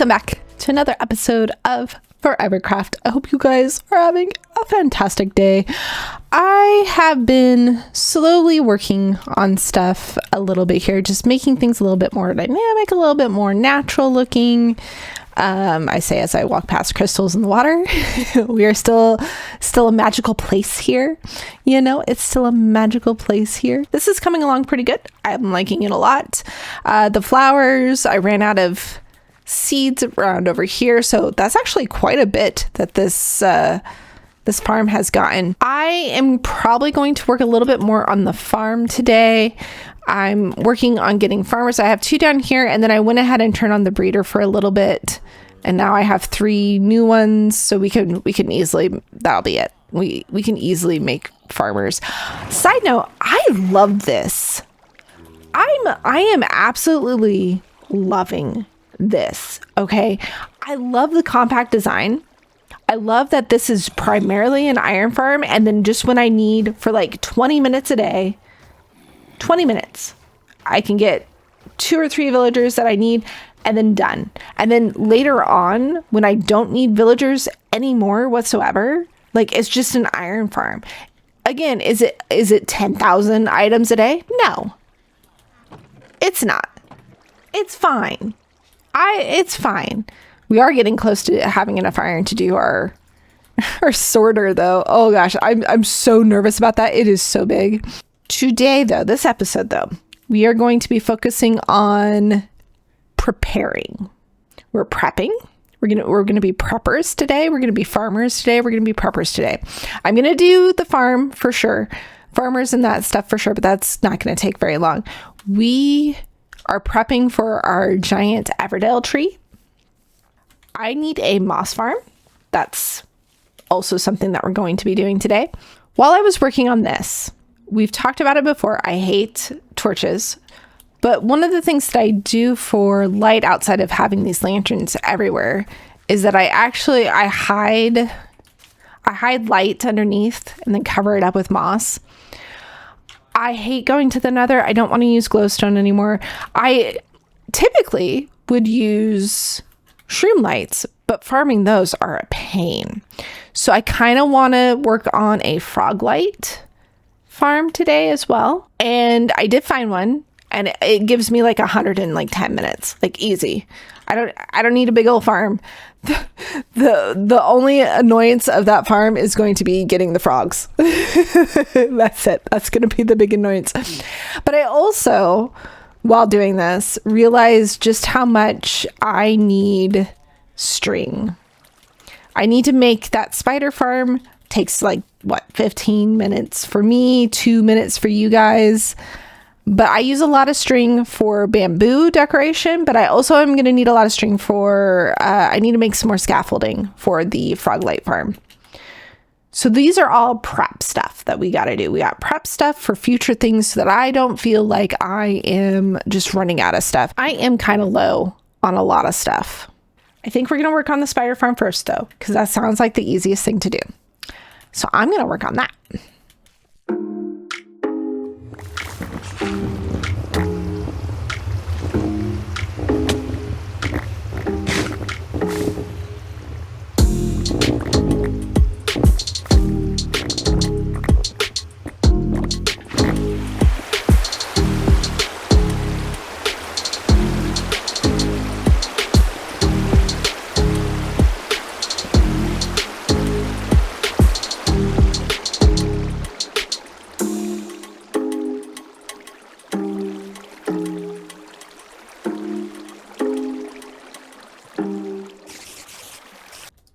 Welcome back to another episode of ForeverCraft. I hope you guys are having a fantastic day. I have been slowly working on stuff a little bit here, just making things a little bit more dynamic, a little bit more natural looking. I say as I walk past crystals in the water. We are still a magical place here. You know, it's still a magical place here. This is coming along pretty good. I'm liking it a lot. The flowers, I ran out of seeds around over here, so that's actually quite a bit that this farm has gotten. I am probably going to work a little bit more on the farm today. I'm working on getting farmers. I have 2 down here, and then I went ahead and turned on the breeder for a little bit, and now I have 3 new ones, so we can easily, that'll be it. We can easily make farmers. Side note, I love this. I am absolutely loving this. Okay, I love the compact design. I love that this is primarily an iron farm, and then just when I need for like 20 minutes a day, 20 minutes, I can get 2 or 3 villagers that I need, and then done. And then later on, when I don't need villagers anymore whatsoever, like it's just an iron farm. Again, is it 10,000 items a day? No, it's not. It's fine. It's fine. We are getting close to having enough iron to do our sorter though. Oh gosh, I'm so nervous about that. It is so big. Today though, this episode though, we are going to be focusing on preparing. We're prepping. We're gonna be preppers today. We're gonna be farmers today. We're gonna be preppers today. I'm gonna do the farm for sure. Farmers and that stuff for sure, but that's not gonna take very long. We are prepping for our giant Everdale tree. I need a moss farm. That's also something that we're going to be doing today. While I was working on this, we've talked about it before. I hate torches, but one of the things that I do for light outside of having these lanterns everywhere is that I hide light underneath and then cover it up with moss. I hate going to the Nether. I don't want to use glowstone anymore. I typically would use shroom lights, but farming those are a pain. So I kind of want to work on a Froglight farm today as well. And I did find one, and it gives me like 110 minutes, like easy. I don't need a big old farm. The only annoyance of that farm is going to be getting the frogs. That's it. That's going to be the big annoyance. But I also, while doing this, realized just how much I need string. I need to make that spider farm. Takes like, 15 minutes for me, 2 minutes for you guys. But I use a lot of string for bamboo decoration, but I also am going to need a lot of string for, I need to make some more scaffolding for the Froglight farm. So these are all prep stuff that we got to do. We got prep stuff for future things so that I don't feel like I am just running out of stuff. I am kind of low on a lot of stuff. I think we're going to work on the spider farm first though, because that sounds like the easiest thing to do. So I'm going to work on that.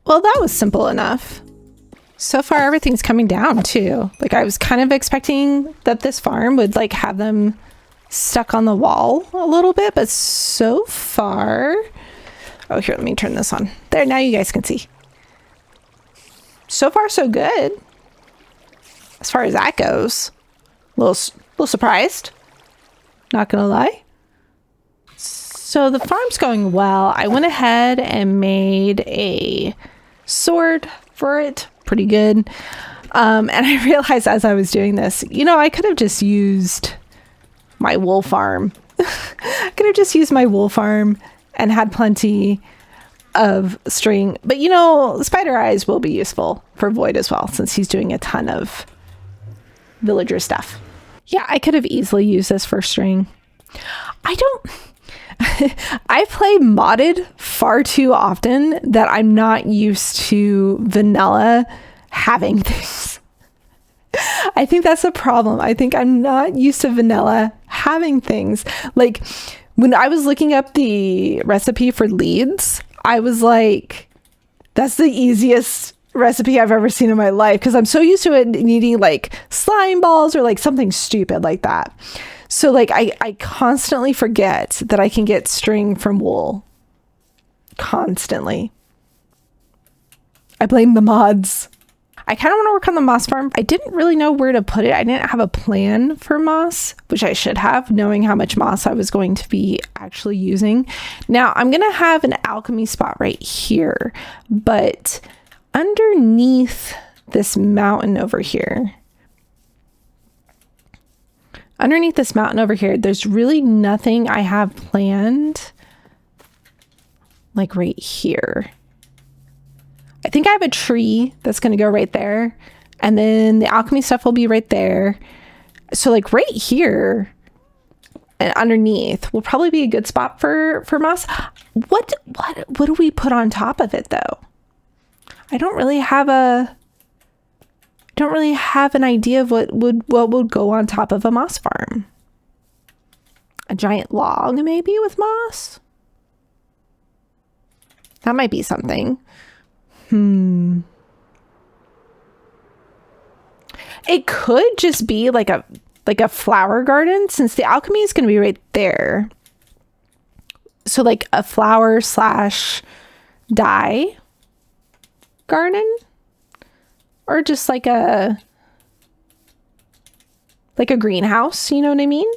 Well, that was simple enough. So far, everything's coming down too. Like I was kind of expecting that this farm would like have them stuck on the wall a little bit, but so far, oh, here, let me turn this on. There, now you guys can see. So far, so good. As far as that goes, a little surprised. Not gonna lie. So the farm's going well. I went ahead and made a sword for it. Pretty good. And I realized as I was doing this, you know, I could have just used my wool farm. I could have just used my wool farm and had plenty. of string, but you know, spider eyes will be useful for Void as well, since he's doing a ton of villager stuff. Yeah, I could have easily used this for string. I play modded far too often that I'm not used to vanilla having things. I think that's a problem. I think I'm not used to vanilla having things. Like when I was looking up the recipe for leads, I was like, that's the easiest recipe I've ever seen in my life, because I'm so used to it needing like slime balls or like something stupid like that. So like I constantly forget that I can get string from wool. Constantly. I blame the mods. I kind of want to work on the moss farm. I didn't really know where to put it. I didn't have a plan for moss, which I should have, knowing how much moss I was going to be actually using. Now I'm going to have an alchemy spot right here, but underneath this mountain over here, there's really nothing I have planned like right here. I think I have a tree that's going to go right there, and then the alchemy stuff will be right there. So like right here and underneath will probably be a good spot for moss. What do we put on top of it though? I don't really have an idea of what would go on top of a moss farm. A giant log maybe with moss? That might be something. It could just be like a flower garden, since the alchemy is going to be right there. So like a flower / dye garden, or just like a greenhouse, you know what I mean?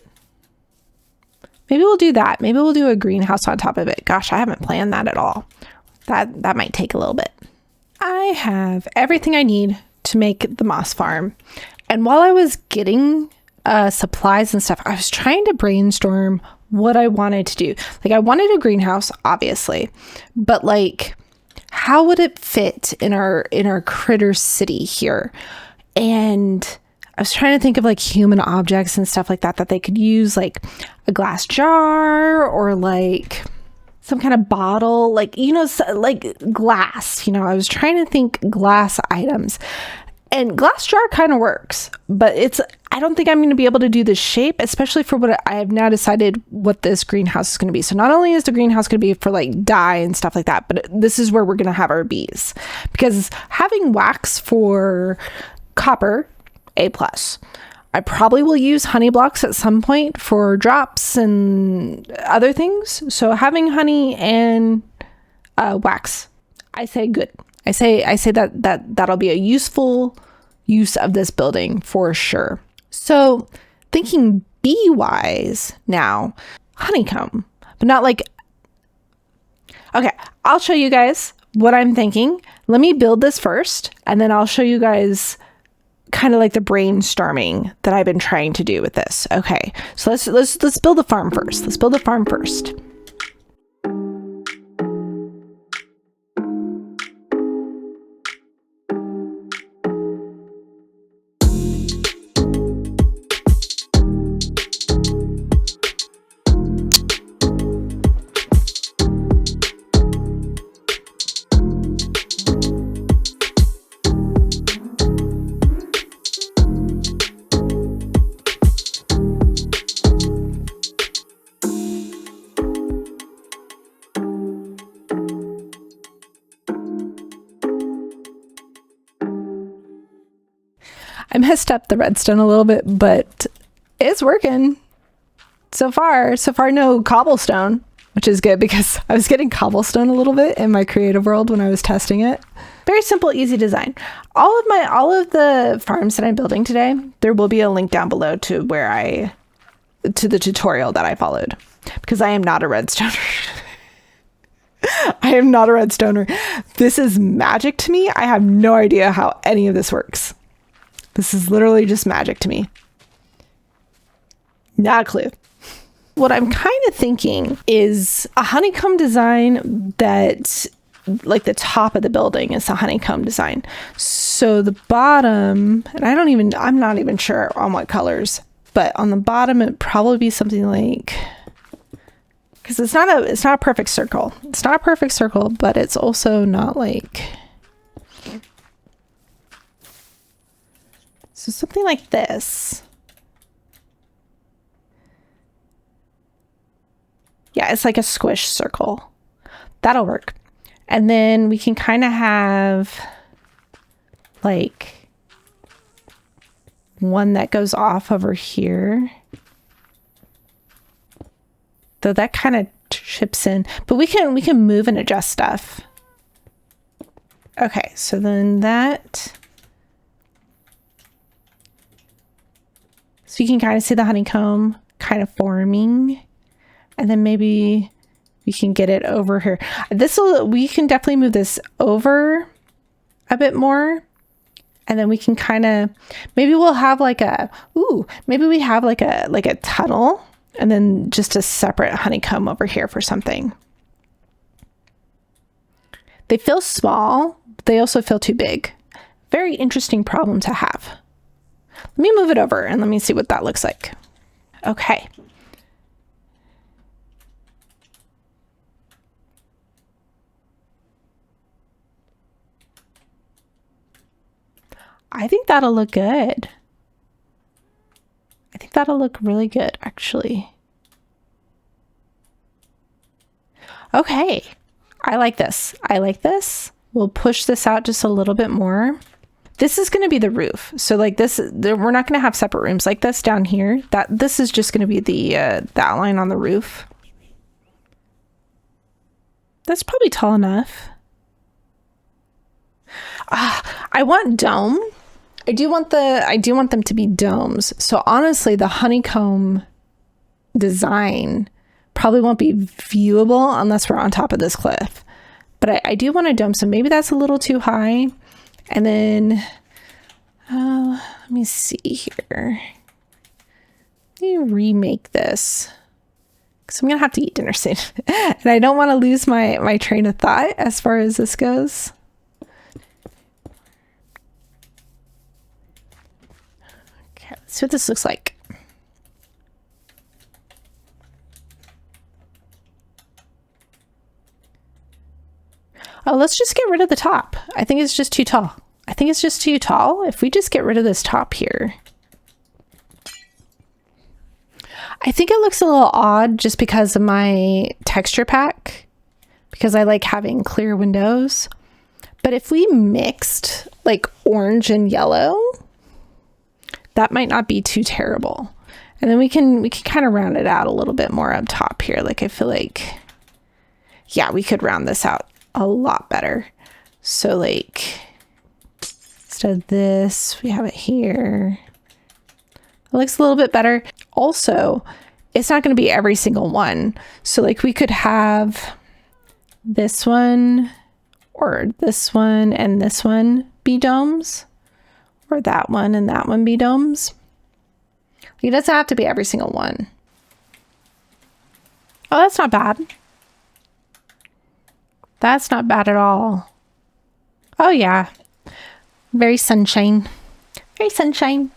Maybe we'll do that. Maybe we'll do a greenhouse on top of it. Gosh, I haven't planned that at all. That might take a little bit. I have everything I need to make the moss farm. And while I was getting supplies and stuff, I was trying to brainstorm what I wanted to do. Like I wanted a greenhouse, obviously, but like how would it fit in our critter city here? And I was trying to think of like human objects and stuff like that they could use, like a glass jar or like some kind of bottle, like, you know, like glass, you know, I was trying to think glass items, and glass jar kind of works, but I don't think I'm going to be able to do the shape, especially for what I have now decided what this greenhouse is going to be. So not only is the greenhouse going to be for like dye and stuff like that, but this is where we're going to have our bees, because having wax for copper, A+. I probably will use honey blocks at some point for drops and other things. So having honey and wax, I say good. I say that'll be a useful use of this building for sure. So thinking bee wise now, honeycomb, but not like, okay, I'll show you guys what I'm thinking. Let me build this first, and then I'll show you guys kind of like the brainstorming that I've been trying to do with this. Okay, so let's build the farm first. Let's build the farm first. I messed up the redstone a little bit, but it's working so far. So far, no cobblestone, which is good because I was getting cobblestone a little bit in my creative world when I was testing it. Very simple, easy design. All of the farms that I'm building today, there will be a link down below to to the tutorial that I followed, because I am not a redstoner. I am not a redstoner. This is magic to me. I have no idea how any of this works. This is literally just magic to me. Not a clue. What I'm kind of thinking is a honeycomb design that like the top of the building is the honeycomb design. So the bottom, and I'm not even sure on what colors, but on the bottom it'd probably be something like, because it's not a perfect circle. It's not a perfect circle, but it's also not like, so something like this. Yeah, it's like a squish circle. That'll work. And then we can kind of have like one that goes off over here. Though that kind of chips in, but we can move and adjust stuff. Okay, so then that, so you can kind of see the honeycomb kind of forming, and then maybe we can get it over here. We can definitely move this over a bit more, and then we can kind of, maybe we'll have like maybe we have like a tunnel, and then just a separate honeycomb over here for something. They feel small, but they also feel too big. Very interesting problem to have. Let me move it over and let me see what that looks like. Okay. I think that'll look good. I think that'll look really good, actually. Okay, I like this. I like this. We'll push this out just a little bit more. This is going to be the roof. So like this, we're not going to have separate rooms like this down here. This is just going to be the outline on the roof. That's probably tall enough. I want dome. I do want them to be domes. So honestly, the honeycomb design probably won't be viewable unless we're on top of this cliff. But I do want a dome, so maybe that's a little too high. And then, let me see here. Let me remake this, because I'm gonna have to eat dinner soon. And I don't want to lose my train of thought as far as this goes. Let's see what this looks like. Oh, let's just get rid of the top. I think it's just too tall. I think it's just too tall. If we just get rid of this top here. I think it looks a little odd just because of my texture pack, because I like having clear windows. But if we mixed like orange and yellow, that might not be too terrible. And then we can kind of round it out a little bit more up top here. Like I feel like, yeah, we could round this out a lot better. So like, instead of this, we have it here. It looks a little bit better. Also, it's not going to be every single one. So like we could have this one or this one and this one be domes, or that one and that one be domes. It doesn't have to be every single one. Oh, that's not bad. That's not bad at all. Oh yeah. Very sunshine. Very sunshine.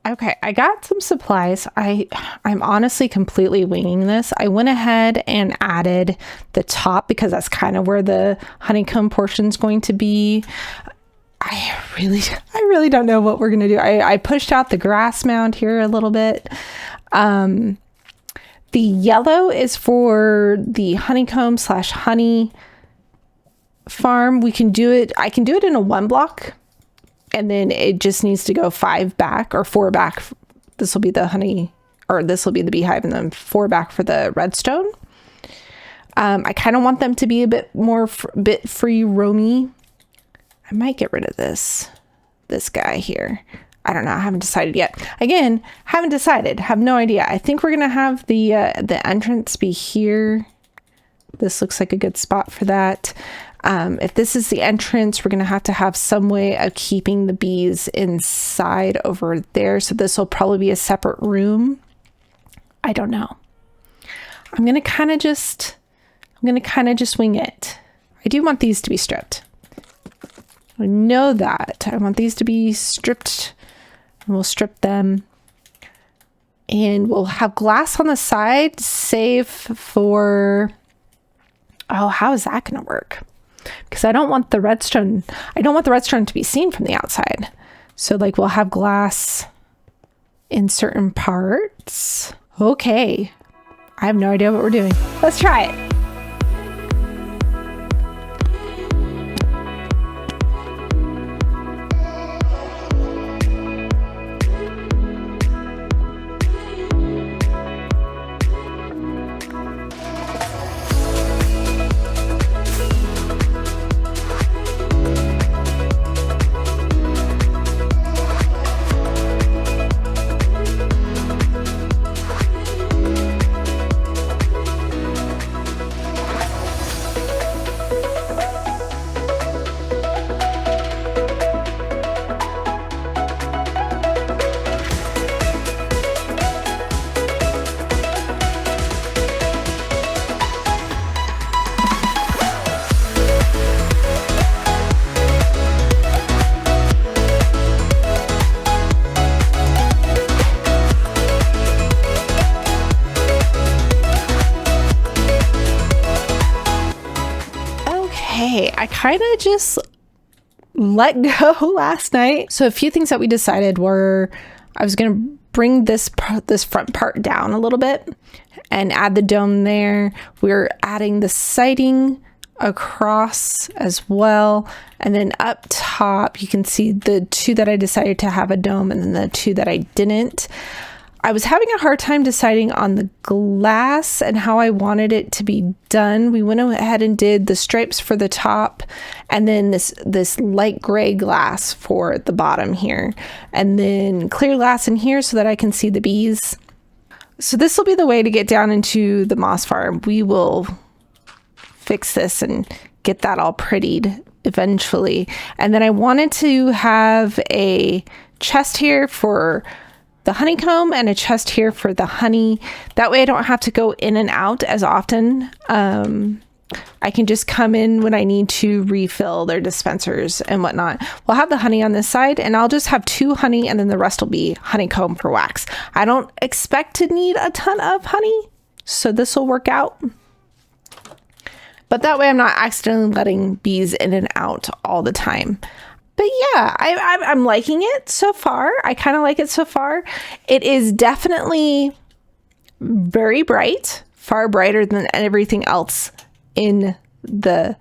Okay, I got some supplies. I'm honestly completely winging this. I went ahead and added the top because that's kind of where the honeycomb portion is going to be. I really don't know what we're gonna do. I pushed out the grass mound here a little bit. The yellow is for the honeycomb / honey farm. We can do it. I can do it in a 1 block, and then it just needs to go 5 back or 4 back. This will be the honey, or this will be the beehive, and then 4 back for the redstone. I kind of want them to be a bit more bit free roamy. I might get rid of this guy here. I don't know. I haven't decided yet. Again, haven't decided. Have no idea. I think we're gonna have the entrance be here. This looks like a good spot for that. If this is the entrance, we're gonna have to have some way of keeping the bees inside over there. So this will probably be a separate room. I don't know. I'm gonna kind of just wing it. I do want these to be stripped. I know that. I want these to be stripped. And we'll strip them. And we'll have glass on the side, save for... Oh, how is that going to work? Because I don't want the redstone to be seen from the outside. So like we'll have glass in certain parts. Okay. I have no idea what we're doing. Let's try it. I kind of just let go last night. So a few things that we decided were I was going to bring this front part down a little bit and add the dome there. We're adding the siding across as well. And then up top, you can see the two that I decided to have a dome and then the two that I didn't. I was having a hard time deciding on the glass and how I wanted it to be done. We went ahead and did the stripes for the top and then this light gray glass for the bottom here. And then clear glass in here so that I can see the bees. So this will be the way to get down into the moss farm. We will fix this and get that all prettied eventually. And then I wanted to have a chest here for the honeycomb and a chest here for the honey. That way I don't have to go in and out as often. I can just come in when I need to refill their dispensers and whatnot. We'll have the honey on this side and I'll just have 2 honey and then the rest will be honeycomb for wax. I don't expect to need a ton of honey, so this will work out. But that way I'm not accidentally letting bees in and out all the time. But yeah, I'm liking it so far. I kind of like it so far. It is definitely very bright, far brighter than everything else in the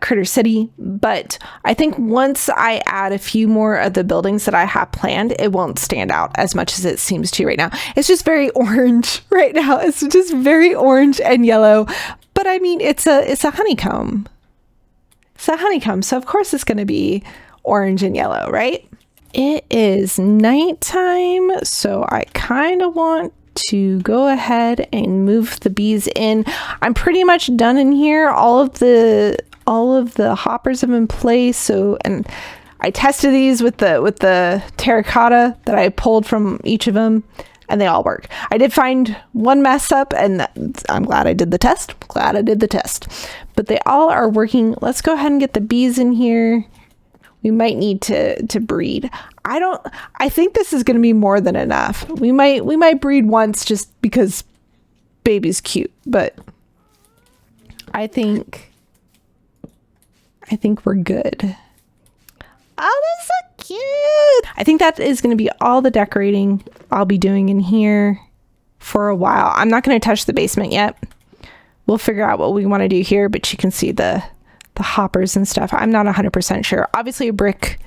Critter City. But I think once I add a few more of the buildings that I have planned, it won't stand out as much as it seems to right now. It's just very orange right now. It's just very orange and yellow. But I mean, it's a honeycomb. It's a honeycomb, so of course it's going to be orange and yellow, right? It is nighttime, so I kind of want to go ahead and move the bees in. I'm pretty much done in here. All of the hoppers have been placed. So, and I tested these with the terracotta that I pulled from each of them, and they all work. I did find one mess up, and I'm glad I did the test. But they all are working. Let's go ahead and get the bees in here. We might need to breed. I think this is going to be more than enough. We might breed once just because baby's cute, but I think we're good. Oh, that's so cute. I think that is going to be all the decorating I'll be doing in here for a while. I'm not going to touch the basement yet. We'll figure out what we want to do here, but you can see the hoppers and stuff. I'm not 100% sure. Obviously a brick,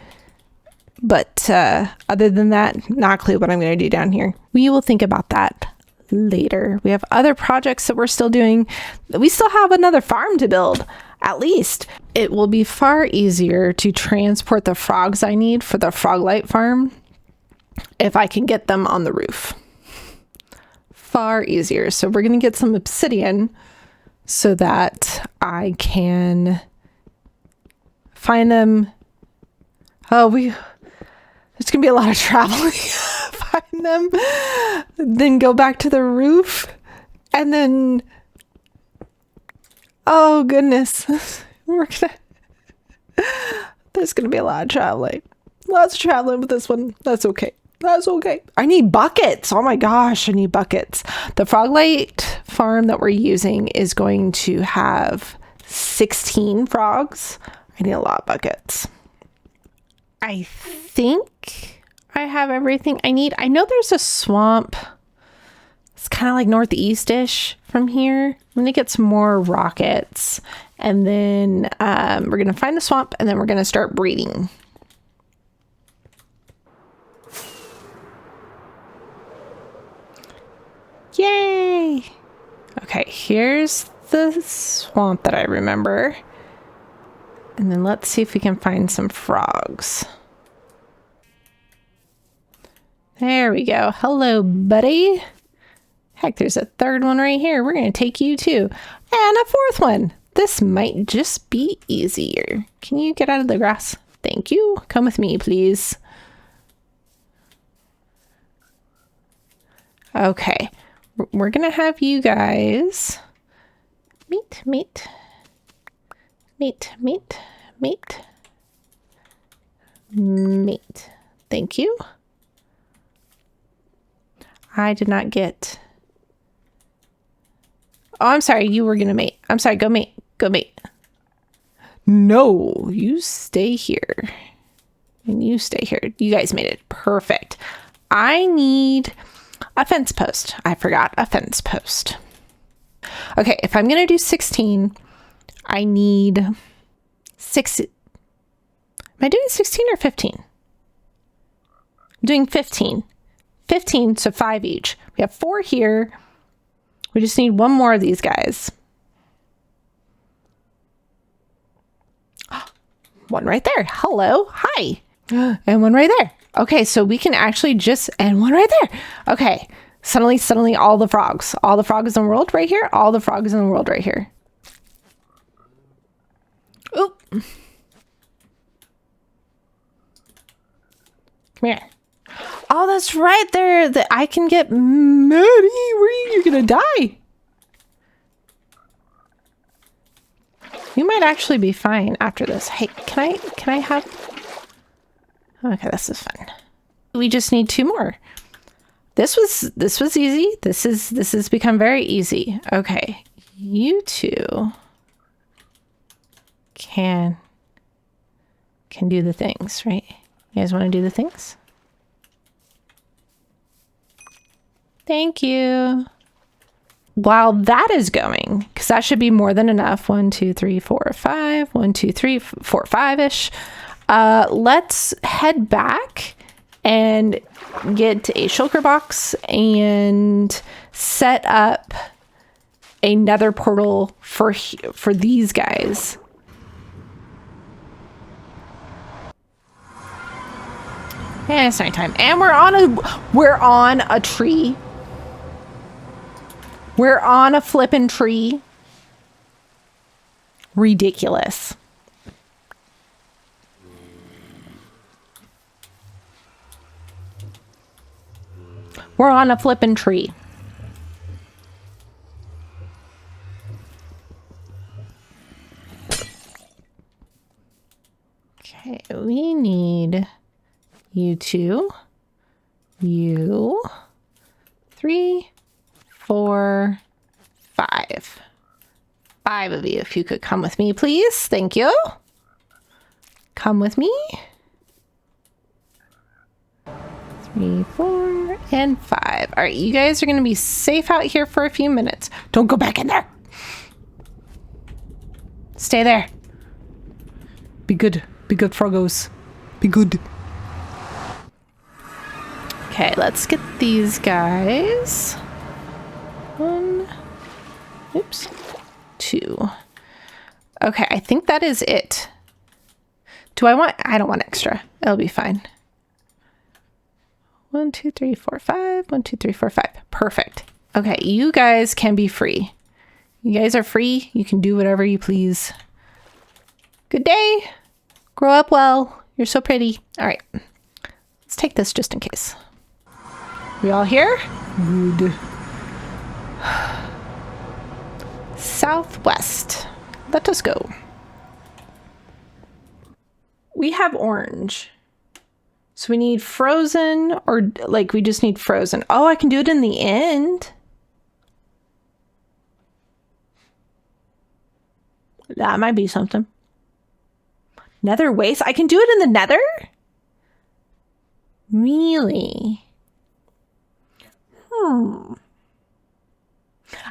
but other than that, not a clue what I'm going to do down here. We will think about that later. We have other projects that we're still doing. We still have another farm to build, at least. It will be far easier to transport the frogs I need for the Froglight farm if I can get them on the roof. Far easier. So we're going to get some obsidian so that I can find them. Oh, there's gonna be a lot of traveling. Find them, then go back to the roof, and then, oh goodness, We're gonna there's gonna be a lot of traveling. Lots of traveling with this one. That's okay. That's okay. I need buckets. Oh my gosh, I need buckets. The Froglight farm that we're using is going to have 16 frogs. I need a lot of buckets. I think I have everything I need. I know there's a swamp. It's kind of like northeast-ish from here. I'm gonna get some more rockets, and then we're gonna find the swamp, and then we're gonna start breeding. Yay! Okay, here's the swamp that I remember. And then let's see if we can find some frogs. There we go. Hello, buddy. Heck, there's a third one right here. We're going to take you too. And a fourth one. This might just be easier. Can you get out of the grass? Thank you. Come with me, please. Okay. We're going to have you guys meet. Thank you. I did not get... Oh, I'm sorry. You were going to mate. I'm sorry. Go mate. Go mate. No, you stay here. And you stay here. You guys made it. Perfect. I need a fence post. I forgot a fence post. Okay, if I'm going to do 16, I need 6. Am I doing 16 or 15? I'm doing 15. 15, so 5 each. We have 4 here. We just need 1 more of these guys. One right there. Hello. Hi. And 1 right there. Okay, so we can actually just... And 1 right there. Okay. Suddenly all the frogs. All the frogs in the world right here. All the frogs in the world right here. Oop. Come here. Oh, that's right there. That I can get Maddie. You're gonna die. You might actually be fine after this. Hey, can I have... Okay, this is fun. We just need 2 more. This was easy. This has become very easy. Okay, you 2 can do the things, right? You guys want to do the things? Thank you. While that is going, because that should be more than enough. 1, 2, 3, 4, 5. 1, 2, 3, 4, 5-ish. Let's head back and get a shulker box and set up another portal for these guys. And it's nighttime, and we're on a tree. We're on a flippin' tree. Ridiculous. We're on a flippin' tree. Okay, we need you 2, you 3, 4, 5. 5 of you, if you could come with me, please. Thank you. Come with me. 3, 4, and 5. All right, you guys are going to be safe out here for a few minutes. Don't go back in there. Stay there. Be good. Be good, Froggos. Be good. Okay, let's get these guys. 1. Oops. 2. Okay, I think that is it. I don't want extra. It'll be fine. 1, 2, 3, 4, 5. 1, 2, 3, 4, 5. Perfect. Okay, you guys can be free. You guys are free. You can do whatever you please. Good day. Grow up well. You're so pretty. All right. Let's take this just in case. We all here? Good. Southwest. Let us go. we have orange. So we need frozen, or like we just need frozen. Oh, I can do it in the end. That might be something. Nether waste? I can do it in the nether? Really?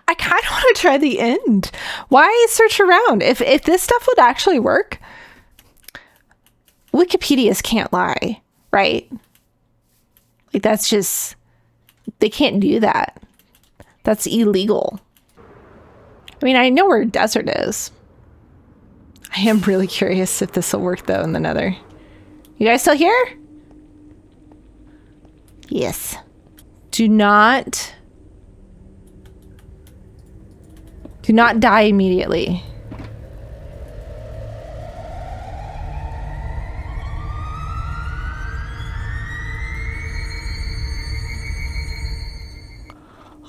I kind of want to try the end. Why search around? If this stuff would actually work, Wikipedia's can't lie, right? Like that's just, they can't do that. That's illegal. I mean, I know where a desert is. I am really curious if this will work though in the nether. You guys still here? Yes. Do not die immediately.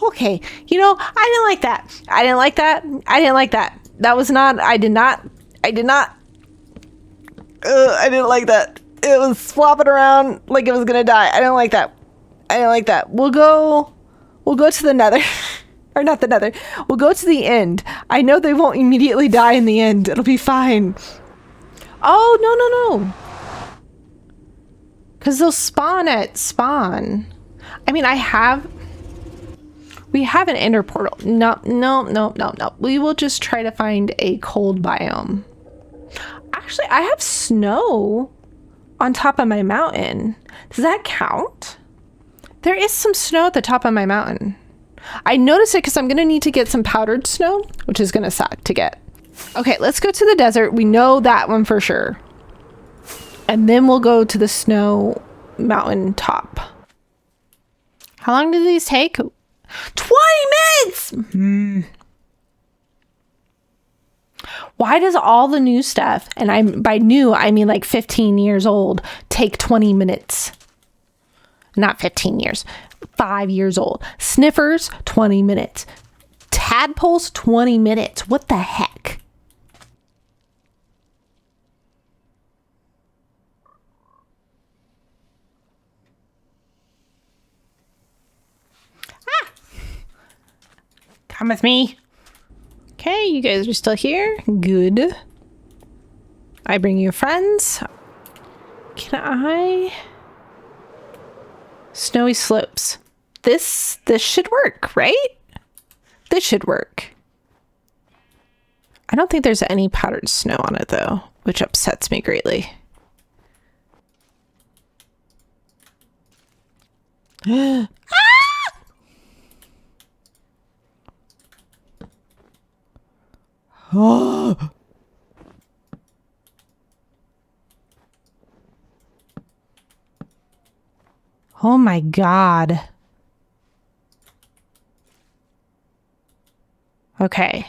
Okay, you know, I didn't like that. I didn't like that. I didn't like that. That was not, I didn't like that. It was flopping around like it was gonna die. I didn't like that. I didn't like that. We'll go to the nether. Or not the nether. We'll go to the end. I know they won't immediately die in the end. It'll be fine. Oh, no. Because they'll spawn at spawn. I mean, we have an ender portal. No. We will just try to find a cold biome. Actually, I have snow on top of my mountain. Does that count? There is some snow at the top of my mountain. I noticed it because I'm going to need to get some powdered snow, which is going to suck to get. Okay, let's go to the desert. We know that one for sure. And then we'll go to the snow mountain top. How long do these take? 20 minutes! Why does all the new stuff, and by new, I mean like 15 years old, take 20 minutes? Not 15 years. 5 years old. Sniffers, 20 minutes. Tadpoles, 20 minutes. What the heck? Ah! Come with me. Okay, you guys are still here. Good. I bring you friends. Can I... Snowy slopes. This should work, right? This should work. I don't think there's any powdered snow on it though, which upsets me greatly. Ah! Oh. Oh my God. Okay.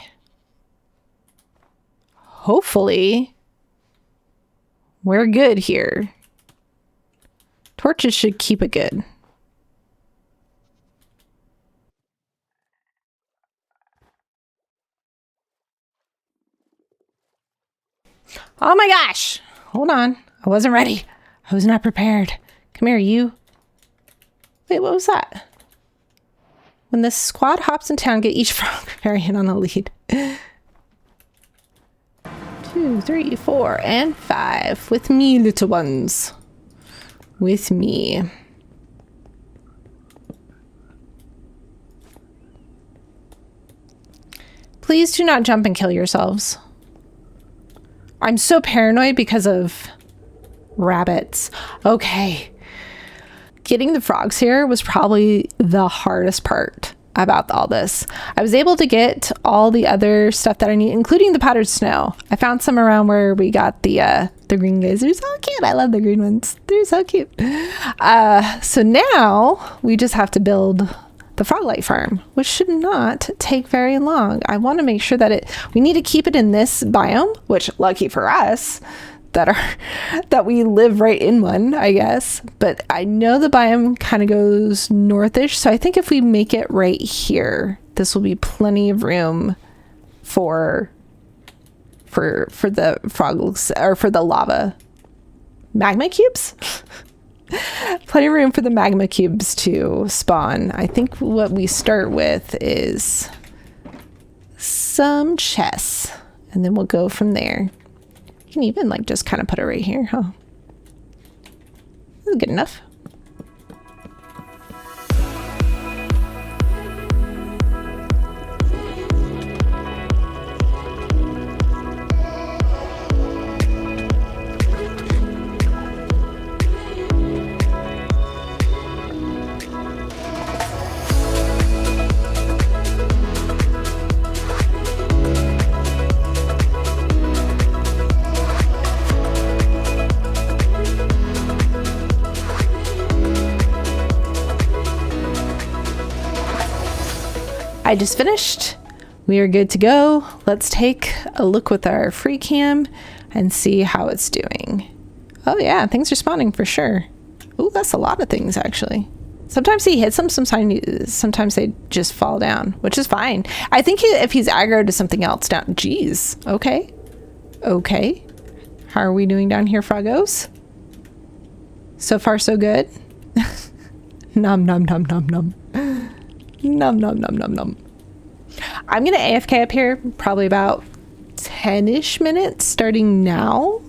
Hopefully we're good here. Torches should keep it good. Oh my gosh. Hold on. I wasn't ready. I was not prepared. Come here, you. Wait, what was that? When the squad hops in town, get each frog variant on the lead. 2, 3, 4, and 5. With me, little ones. With me. Please do not jump and kill yourselves. I'm so paranoid because of rabbits. Okay. Getting the frogs here was probably the hardest part about all this. I was able to get all the other stuff that I need, including the powdered snow. I found some around where we got the green guys. They're so cute. I love the green ones. They're so cute. So now we just have to build the Froglight farm, which should not take very long. I want to make sure that we need to keep it in this biome, which lucky for us that we live right in one, I guess. But I know the biome kind of goes northish, so I think if we make it right here, this will be plenty of room for the frogs, or for the lava. magma cubes. Plenty of room for the magma cubes to spawn. I think what we start with is some chests, and then we'll go from there. You can even like just kind of put it right here, huh? This is good enough. I just finished. We are good to go. Let's take a look with our free cam and see how it's doing. Oh yeah, things are spawning for sure. Ooh, that's a lot of things actually. Sometimes he hits them, sometimes they just fall down, which is fine. I think if he's aggro to something else down, geez, okay. Okay. How are we doing down here, Froggos? So far so good. Nom nom nom nom nom. Nom nom nom nom nom. I'm gonna AFK up here probably about 10-ish minutes starting now.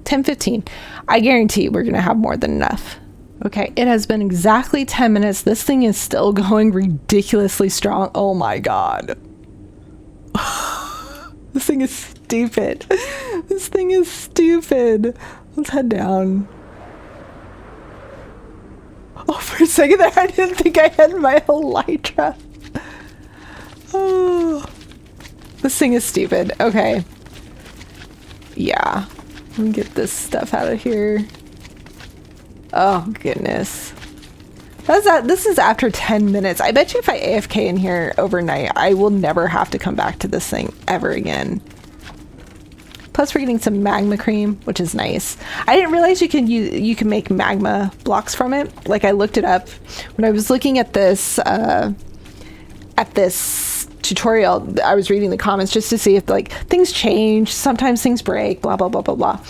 10-15. I guarantee we're gonna have more than enough. Okay, it has been exactly 10 minutes. This thing is still going ridiculously strong. Oh my god. This thing is stupid. This thing is stupid. Let's head down. Oh, for a second there, I didn't think I had my elytra. Oh, this thing is stupid. Okay. Yeah. Let me get this stuff out of here. Oh, goodness. This is after 10 minutes. I bet you if I AFK in here overnight, I will never have to come back to this thing ever again. Plus we're getting some magma cream, which is nice. I didn't realize you can make magma blocks from it. Like I looked it up when I was looking at this tutorial. I was reading the comments just to see if like things change. Sometimes things break, blah, blah, blah, blah, blah.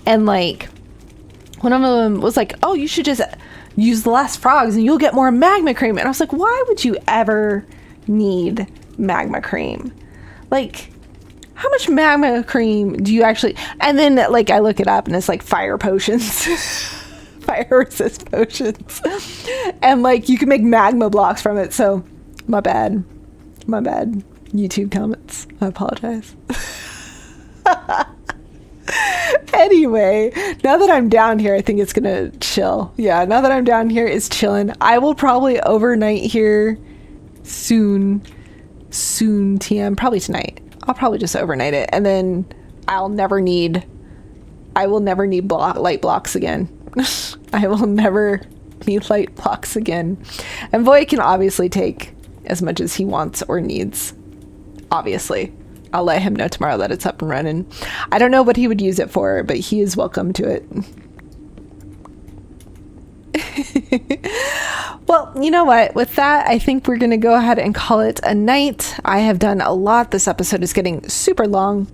And like one of them was like, oh, you should just use the last frogs and you'll get more magma cream. And I was like, why would you ever need magma cream? Like, how much magma cream do you actually... And then like I look it up and it's like fire potions. Fire resist potions. And like you can make magma blocks from it. So my bad. My bad. YouTube comments. I apologize. Anyway, now that I'm down here, I think it's gonna chill. Yeah, now that I'm down here, it's chilling. I will probably overnight here soon TM, probably tonight. I'll probably just overnight it, and then I will never need light blocks again. I will never need light blocks again. And Void can obviously take as much as he wants or needs. Obviously. I'll let him know tomorrow that it's up and running. I don't know what he would use it for, but he is welcome to it. Well, you know what? With that, I think we're going to go ahead and call it a night. I have done a lot. This episode is getting super long.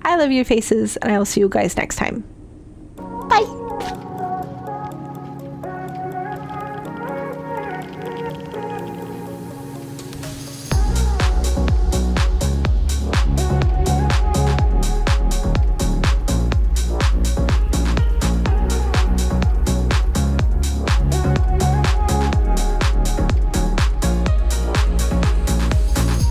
I love you faces, and I will see you guys next time.